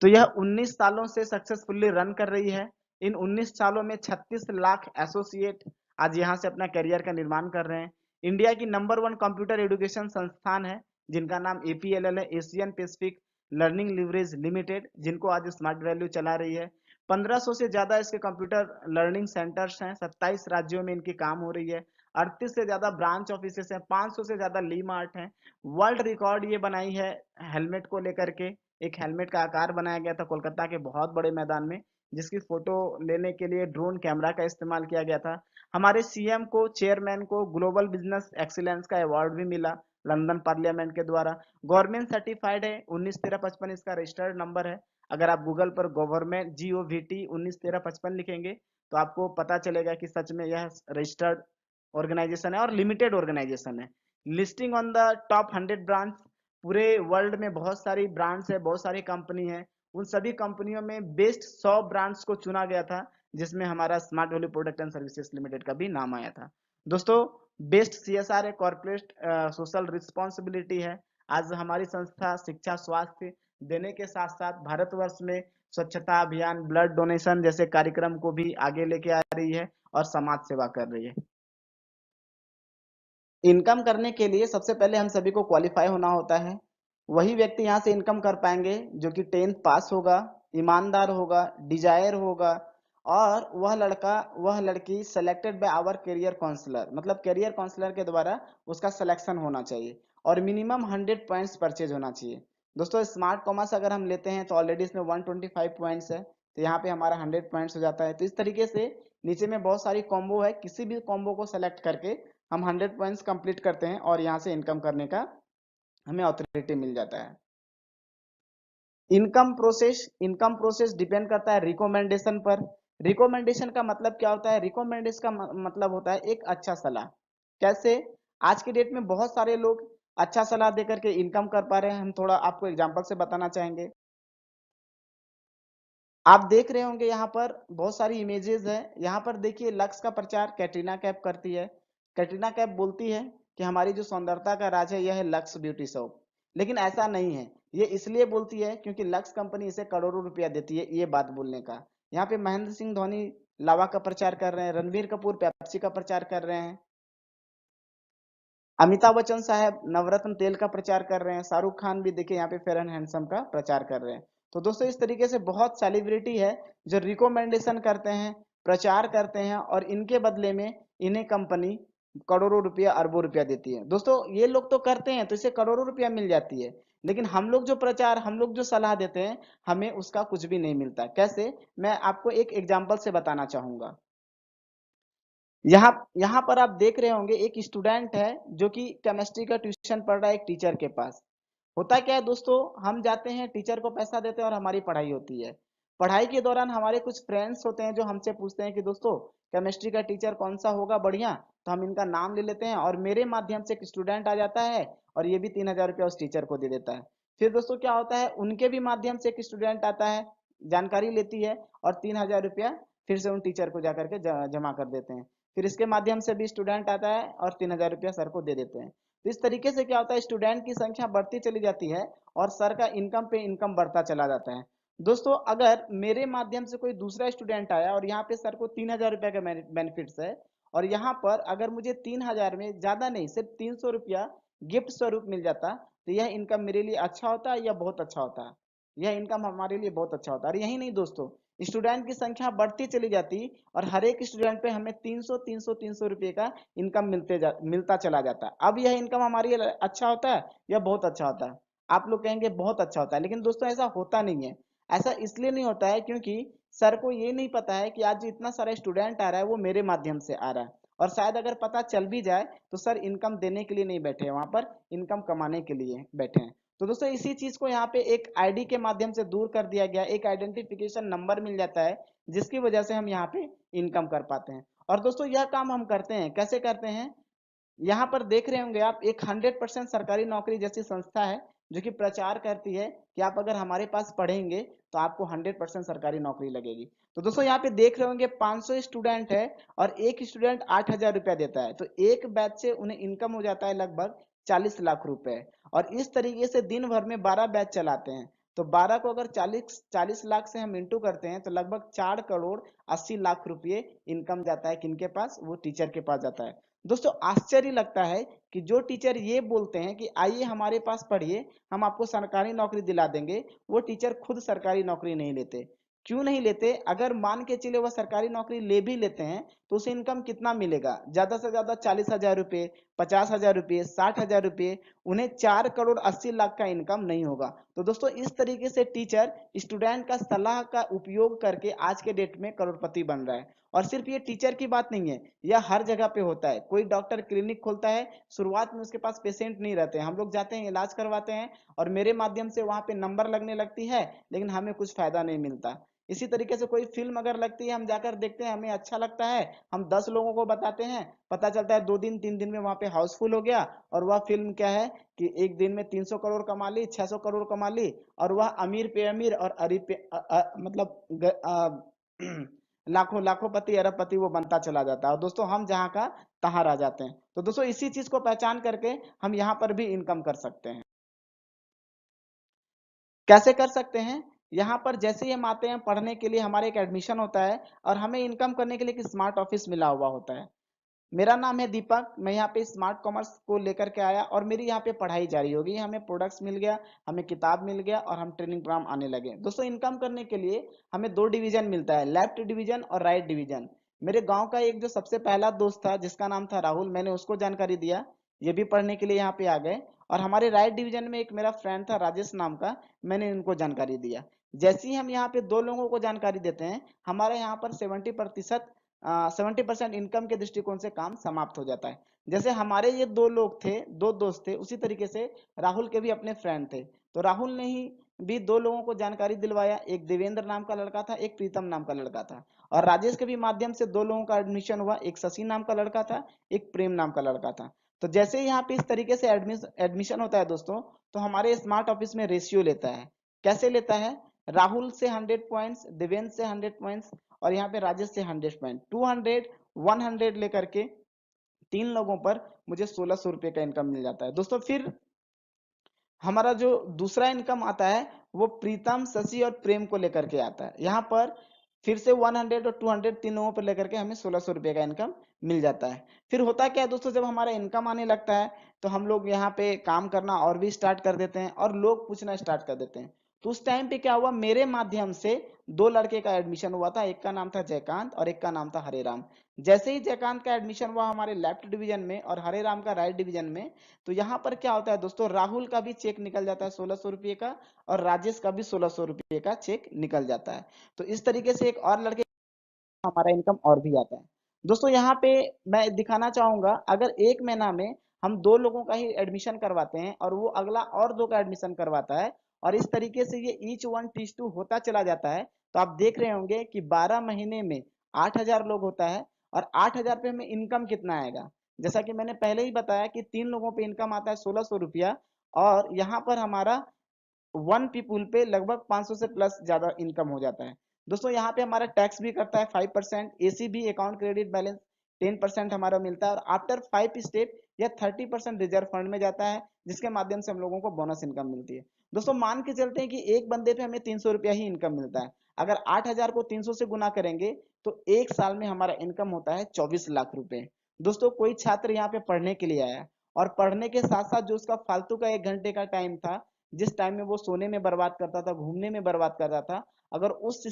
तो यह 19 सालों से सक्सेसफुली रन कर रही है। इन 19 सालों में 36 लाख एसोसिएट आज यहाँ से अपना करियर का निर्माण कर रहे हैं। इंडिया की नंबर 1 कंप्यूटर एजुकेशन संस्थान है जिनका नाम एपीएलएल है, Asian Pacific learning leverage limited, जिनको आज स्मार्ट वैल्यू चला रही है। 1500 से ज्यादा इसके कंप्यूटर लर्निंग सेंटर्स हैं, 27 राज्यों में इनकी काम हो रही है। 38 से ज्यादा ब्रांच ऑफिसेस हैं, 500 से ज्यादा ली मार्ट हैं। वर्ल्ड रिकॉर्ड ये बनाई है हेलमेट को लेकर के। एक हेलमेट का आकार बनाया गया था कोलकाता के बहुत बड़े मैदान में, जिसकी फोटो लेने के लिए ड्रोन कैमरा का इस्तेमाल किया गया था। हमारे सीएम को, चेयरमैन को ग्लोबल बिजनेस एक्सीलेंस का अवार्ड भी मिला लंदन पार्लियामेंट के द्वारा। गवर्नमेंट सर्टिफाइड है, 191355 इसका रजिस्टर्ड नंबर है। अगर आप गूगल पर गवर्नमेंट GOVT 191355 लिखेंगे तो आपको पता चलेगा कि सच में यह रजिस्टर्ड ऑर्गेनाइजेशन है और लिमिटेड ऑर्गेनाइजेशन है। Listing on the top 100 branch, पूरे वर्ल्ड में बहुत सारी ब्रांड्स है, बहुत सारी कंपनी है। उन सभी कंपनियों में बेस्ट 100 ब्रांड्स को चुना गया था, जिसमें हमारा smart value product and services limited का भी नाम आया था। दोस्तों बेस्ट CSR है, कॉर्पोरेट सोशल रिस्पॉन्सिबिलिटी है। आज हमारी संस्था शिक्षा स्वास्थ्य देने के साथ साथ भारतवर्ष में स्वच्छता अभियान, ब्लड डोनेशन जैसे कार्यक्रम को भी आगे लेके आ रही है और समाज सेवा कर रही है। इनकम करने के लिए सबसे पहले हम सभी को क्वालिफाई होना होता है। वही व्यक्ति यहाँ से इनकम कर पाएंगे जो कि 10th पास होगा, ईमानदार होगा, डिजायर होगा, और वह लड़का वह लड़की selected by our career counsellor, मतलब करियर काउंसलर के द्वारा उसका सिलेक्शन होना चाहिए और मिनिमम 100 पॉइंट्स परचेज होना चाहिए। दोस्तों स्मार्ट कॉमर्स अगर हम लेते हैं तो ऑलरेडी इसमें 125 पॉइंट्स है, तो यहाँ पे हमारा 100 पॉइंट्स हो जाता है। तो इस तरीके से नीचे में बहुत सारी कॉम्बो है, किसी भी कॉम्बो को सेलेक्ट करके हम 100 पॉइंट्स कंप्लीट करते हैं और यहाँ से इनकम करने का हमें ऑथोरिटी मिल जाता है। इनकम प्रोसेस डिपेंड करता है रिकमेंडेशन पर। रिकमेंडेशन का मतलब क्या होता है? रिकमेंडेशन का मतलब होता है एक अच्छा सलाह। कैसे? आज के डेट में बहुत सारे लोग अच्छा सलाह दे करके इनकम कर पा रहे हैं। हम थोड़ा आपको एग्जांपल से बताना चाहेंगे। आप देख रहे होंगे यहाँ पर बहुत सारी इमेजेस है। यहाँ पर देखिए लक्स का प्रचार कैटरीना कैफ करती है। कैटरीना कैफ बोलती है कि हमारी जो सौंदर्यता का राज है यह है लक्स ब्यूटी शॉप। लेकिन ऐसा नहीं है, ये इसलिए बोलती है क्योंकि लक्स कंपनी इसे करोड़ों रुपया देती है ये बात बोलने का। यहाँ पे महेंद्र सिंह धोनी लावा का प्रचार कर रहे हैं, रणबीर कपूर पेप्सी का प्रचार कर रहे हैं, अमिताभ बच्चन साहब नवरत्न तेल का प्रचार कर रहे हैं, शाहरुख खान भी देखिए यहाँ पे फेयर एंड हैंडसम का प्रचार कर रहे हैं। तो दोस्तों इस तरीके से बहुत सेलिब्रिटी है जो रिकमेंडेशन करते हैं, प्रचार करते हैं और इनके बदले में इन्हें कंपनी करोड़ों रुपया अरबों रुपया देती है। दोस्तों ये लोग तो करते हैं तो इसे करोड़ों रुपया मिल जाती है, लेकिन हम लोग जो प्रचार, हम लोग जो सलाह देते हैं, हमें उसका कुछ भी नहीं मिलता। कैसे? मैं आपको एक एग्जाम्पल से बताना चाहूंगा। यहाँ यहाँ पर आप देख रहे होंगे एक स्टूडेंट है जो कि केमिस्ट्री का ट्यूशन पढ़ रहा है एक टीचर के पास। होता क्या है दोस्तों, हम जाते हैं टीचर को पैसा देते हैं और हमारी पढ़ाई होती है। पढ़ाई के दौरान हमारे कुछ फ्रेंड्स होते हैं जो हमसे पूछते हैं कि दोस्तों केमिस्ट्री का टीचर कौन सा होगा बढ़िया, तो हम इनका नाम ले लेते हैं और मेरे माध्यम से एक स्टूडेंट आ जाता है और ये भी 3000 रुपया उस टीचर को दे देता है। फिर दोस्तों क्या होता है, उनके भी माध्यम से एक स्टूडेंट आता है, जानकारी लेती है और 3000 रुपया फिर से उन टीचर को जाकर के जमा कर देते हैं। फिर इसके माध्यम से भी स्टूडेंट आता है और 3000 रुपया सर को दे देते हैं। तो इस तरीके से क्या होता है, स्टूडेंट की संख्या बढ़ती चली जाती है और सर का इनकम पे इनकम बढ़ता चला जाता है। दोस्तों अगर मेरे माध्यम से कोई दूसरा स्टूडेंट आया और यहाँ पे सर को 3000 रुपया का बेनिफिट्स है, और यहाँ पर अगर मुझे 3000 में ज्यादा नहीं सिर्फ 300 रुपया गिफ्ट स्वरूप मिल जाता, तो यह इनकम मेरे लिए अच्छा होता है या बहुत अच्छा होता है? यह इनकम हमारे लिए बहुत अच्छा होता है। और यही नहीं दोस्तों, स्टूडेंट की संख्या बढ़ती चली जाती और हर एक स्टूडेंट पे हमें 300 रुपए का इनकम मिलता चला जाता है। अब यह इनकम हमारे लिए अच्छा होता है या बहुत अच्छा होता है? आप लोग कहेंगे बहुत अच्छा होता है, लेकिन दोस्तों ऐसा होता नहीं है। ऐसा इसलिए नहीं होता है क्योंकि सर को ये नहीं पता है कि आज जो इतना सारा स्टूडेंट आ रहा है वो मेरे माध्यम से आ रहा है। और शायद अगर पता चल भी जाए तो सर इनकम देने के लिए नहीं बैठे हैं, वहां पर इनकम कमाने के लिए बैठे हैं। तो दोस्तों इसी चीज को यहाँ पे एक आईडी के माध्यम से दूर कर दिया गया, एक आइडेंटिफिकेशन नंबर मिल जाता है जिसकी वजह से हम यहाँ पे इनकम कर पाते हैं। और दोस्तों यह काम हम करते हैं, कैसे करते हैं? यहाँ पर देख रहे होंगे आप, एक 100% सरकारी नौकरी जैसी संस्था है जो कि प्रचार करती है कि आप अगर हमारे पास पढ़ेंगे तो आपको 100% सरकारी नौकरी लगेगी। तो दोस्तों यहाँ पे देख रहे होंगे 500 स्टूडेंट है और एक स्टूडेंट 8,000 रुपया देता है, तो एक बैच से उन्हें इनकम हो जाता है लगभग 40 लाख रुपए। और इस तरीके से दिन भर में 12 बैच चलाते हैं, तो 12 को अगर 40 लाख से हम इंटू करते हैं तो लगभग 4 करोड़ 80 लाख रुपये इनकम जाता है किनके पास, वो टीचर के पास जाता है। दोस्तों आश्चर्य लगता है कि जो टीचर ये बोलते हैं कि आइए हमारे पास पढ़िए, हम आपको सरकारी नौकरी दिला देंगे, वो टीचर खुद सरकारी नौकरी नहीं लेते। क्यों नहीं लेते? अगर मान के चले वह सरकारी नौकरी ले भी लेते हैं तो उसे इनकम कितना मिलेगा? ज्यादा से ज्यादा 40,000 रुपये, 50,000 रुपये, 60,000 रुपये। उन्हें 4 करोड़ 80 लाख का इनकम नहीं होगा। तो दोस्तों इस तरीके से टीचर स्टूडेंट का सलाह का उपयोग करके आज के डेट में करोड़पति बन रहा है। और सिर्फ ये टीचर की बात नहीं है, यह हर जगह पे होता है। कोई डॉक्टर क्लिनिक खोलता है, शुरुआत में उसके पास पेशेंट नहीं रहते, हम लोग जाते हैं इलाज करवाते हैं और मेरे माध्यम से वहां पे नंबर लगने लगती है, लेकिन हमें कुछ फायदा नहीं मिलता। इसी तरीके से कोई फिल्म अगर लगती है, हम जाकर देखते हैं, हमें अच्छा लगता है, हम 10 लोगों को बताते हैं, पता चलता है 2 दिन 3 दिन में वहां पे हाउसफुल हो गया। और वह फिल्म क्या है कि एक दिन में 300 करोड़ कमा ली, 600 करोड़ कमा ली, और वह अमीर पे अमीर और अरीब पे मतलब लाखों लाखों पति अरबपति वो बनता चला जाता है। और दोस्तों हम जहाँ का तहाँ रह जाते हैं। तो दोस्तों इसी चीज को पहचान करके हम यहाँ पर भी इनकम कर सकते हैं। कैसे कर सकते हैं? यहाँ पर जैसे ही हम आते हैं पढ़ने के लिए, हमारे एक एडमिशन होता है और हमें इनकम करने के लिए एक स्मार्ट ऑफिस मिला हुआ होता है। मेरा नाम है दीपक, मैं यहाँ पे स्मार्ट कॉमर्स को लेकर के आया और मेरी यहाँ पे पढ़ाई जारी होगी। हमें प्रोडक्ट्स मिल गया, हमें किताब मिल गया और हम ट्रेनिंग प्रोग्राम आने लगे। दोस्तों इनकम करने के लिए हमें 2 डिवीजन मिलता है, लेफ्ट डिवीजन और राइट डिवीजन। मेरे गांव का एक जो सबसे पहला दोस्त था जिसका नाम था राहुल, मैंने उसको जानकारी दिया, ये भी पढ़ने के लिए यहाँ पे आ गए। और हमारे राइट डिवीजन में एक मेरा फ्रेंड था राजेश नाम का, मैंने इनको जानकारी दिया। जैसे ही हम यहाँ पे 2 लोगों को जानकारी देते हैं, हमारे यहाँ पर 70% इनकम के दृष्टिकोण से काम समाप्त हो जाता है। जैसे हमारे ये 2 लोग थे, 2 दोस्त थे, उसी तरीके से राहुल के भी अपने फ्रेंड थे। तो राहुल ने ही भी 2 लोगों को जानकारी दिलवाया, एक देवेंद्र नाम का लड़का था, एक प्रीतम नाम का लड़का था। और राजेश के भी माध्यम से 2 लोगों का एडमिशन हुआ, एक शशि नाम का लड़का था, एक प्रेम नाम का लड़का था। तो जैसे ही यहाँ पे इस तरीके से एडमिशन होता है दोस्तों, तो हमारे स्मार्ट ऑफिस में रेशियो लेता है। कैसे लेता है? राहुल से 100 पॉइंट्स, देवेंद्र से 100 पॉइंट्स और यहाँ पे राजेश से 100 पॉइंट, 200 100 लेकर के 3 लोगों पर मुझे 1,600 रुपये का इनकम मिल जाता है। दोस्तों फिर हमारा जो दूसरा इनकम आता है वो प्रीतम, शशि और प्रेम को लेकर के आता है। यहाँ पर फिर से 100 और 200 3 लोगों पर लेकर के हमें 1,600 रुपये का इनकम मिल जाता है। फिर होता क्या है दोस्तों, जब हमारा इनकम आने लगता है तो हम लोग यहाँ पे काम करना और भी स्टार्ट कर देते हैं और लोग पूछना स्टार्ट कर देते हैं। तो उस टाइम पे क्या हुआ, मेरे माध्यम से 2 लड़के का एडमिशन हुआ था, एक का नाम था जयकांत और एक का नाम था हरे राम। जैसे ही जयकांत का एडमिशन हुआ हमारे लेफ्ट डिवीजन में और हरे राम का राइट डिवीजन में, तो यहाँ पर क्या होता है दोस्तों, राहुल का भी चेक निकल जाता है 1,600 रुपये का और राजेश का भी 1,600 रुपये का चेक निकल जाता है। तो इस तरीके से एक और लड़के हमारा इनकम और भी आता है। दोस्तों यहाँ पे मैं दिखाना चाहूंगा, अगर एक महीना में हम 2 लोगों का ही एडमिशन करवाते हैं और वो अगला और 2 का एडमिशन करवाता है और इस तरीके से ये ईच 1:2 होता चला जाता है, तो आप देख रहे होंगे कि 12 महीने में 8,000 लोग होता है। और 8,000 पे हमें इनकम कितना आएगा? जैसा कि मैंने पहले ही बताया कि 3 लोगों पे इनकम आता है 1,600 रुपया, और यहाँ पर हमारा 1 पीपुल पे लगभग 500 से प्लस ज्यादा इनकम हो जाता है। दोस्तों यहाँ पे हमारा टैक्स भी करता है 5%, एसी भी, अकाउंट क्रेडिट बैलेंस 10% हमारा मिलता है और आफ्टर 5 स्टेप या 30% रिजर्व फंड में जाता है, जिसके माध्यम से हम लोगों को बोनस इनकम मिलती है। दोस्तों मान के चलते हैं कि एक बंदे पे हमें 300 रुपया ही इनकम मिलता है। अगर 8,000 को 300 से गुना करेंगे तो एक साल में हमारा इनकम होता है 24 लाख रुपए। दोस्तों कोई छात्र यहाँ पे पढ़ने के लिए आया और पढ़ने के साथ साथ जो उसका फालतू का 1 घंटे का टाइम था, जिस टाइम में वो सोने में बर्बाद करता था, घूमने में बर्बाद करता था, अगर उस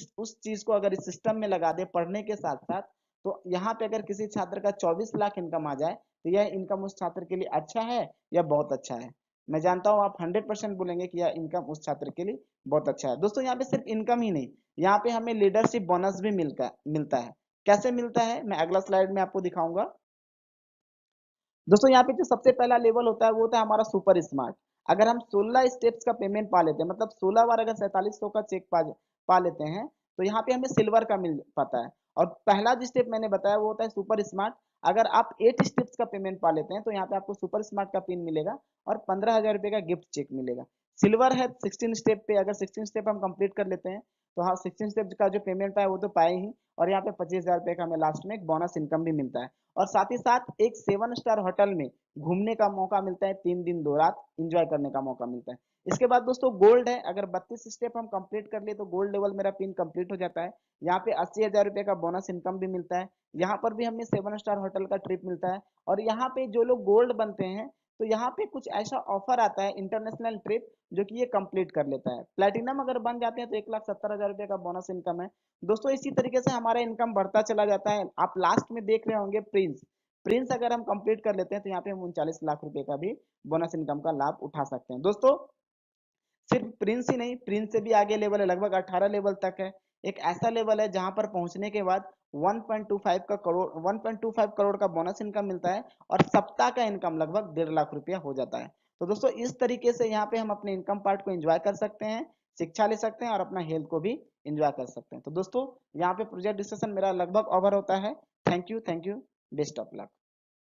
चीज को अगर इस सिस्टम में लगा दे पढ़ने के साथ साथ, तो यहाँ पे अगर किसी छात्र का 24 लाख इनकम आ जाए तो यह इनकम उस छात्र के लिए अच्छा है या बहुत अच्छा है? मैं जानता हूँ आप 100% बोलेंगे कि यह इनकम उस छात्र के लिए बहुत अच्छा है। दोस्तों यहाँ पे सिर्फ इनकम ही नहीं, यहाँ पे हमें लीडरशिप बोनस भी मिलता है। कैसे मिलता है मैं अगला स्लाइड में आपको दिखाऊंगा। दोस्तों यहाँ पे जो सबसे पहला लेवल होता है वो होता है हमारा सुपर स्मार्ट। अगर हम 16 स्टेप्स का पेमेंट पा लेते हैं, मतलब 16 बार अगर 4700 का चेक पा लेते हैं, तो यहाँ पे हमें सिल्वर का मिल पाता है। और पहला जो स्टेप मैंने बताया वो होता है सुपर स्मार्ट। अगर आप 8 स्टेप्स का पेमेंट पा लेते हैं तो यहाँ पे आपको सुपर स्मार्ट का पिन मिलेगा और 15,000 रुपये का गिफ्ट चेक मिलेगा। सिल्वर है 16 स्टेप पे, अगर 16 स्टेप हम कंप्लीट कर लेते हैं तो हाँ 16 स्टेप का जो पेमेंट है वो तो पाए ही, और यहाँ पे 25,000 रुपये का हमें लास्ट में एक बोनस इनकम भी मिलता है। और साथ ही साथ एक 7 स्टार होटल में घूमने का मौका मिलता है, 3 दिन 2 रात इंजॉय करने का मौका मिलता है। इसके बाद दोस्तों गोल्ड है, अगर 32 स्टेप हम कंप्लीट कर लिए तो गोल्ड लेवल मेरा पिन कंप्लीट हो जाता है। यहाँ पे 80,000 रुपये का बोनस इनकम भी मिलता है। यहाँ पर भी हमें 7 स्टार होटल का ट्रिप मिलता है। और यहाँ पे जो लोग गोल्ड बनते हैं तो यहाँ पे कुछ ऐसा ऑफर आता है इंटरनेशनल ट्रिप जो कि ये कंप्लीट कर लेता है। प्लेटिनम अगर बन जाते हैं तो 1,70,000 रुपये का बोनस इनकम है। दोस्तों इसी तरीके से हमारा इनकम बढ़ता चला जाता है। आप लास्ट में देख रहे होंगे प्रिंस, प्रिंस अगर हम कंप्लीट कर लेते हैं तो यहाँ पे हम 39 लाख रुपए का भी बोनस इनकम का लाभ उठा सकते हैं। दोस्तों सिर्फ प्रिंस ही नहीं, प्रिंस से भी आगे लेवल है, लगभग 18 लेवल तक है। एक ऐसा लेवल है जहां पर पहुंचने के बाद 1.25 करोड़ का बोनस इनकम मिलता है और सप्ताह का इनकम लगभग 1.5 लाख रुपया हो जाता है। तो दोस्तों इस तरीके से यहाँ पे हम अपने इनकम पार्ट को एंजॉय कर सकते हैं, शिक्षा ले सकते हैं और अपना हेल्थ को भी एंजॉय कर सकते हैं। तो दोस्तों यहाँ पे प्रोजेक्ट डिस्कशन मेरा लगभग ओवर होता है। Thank you, best of luck.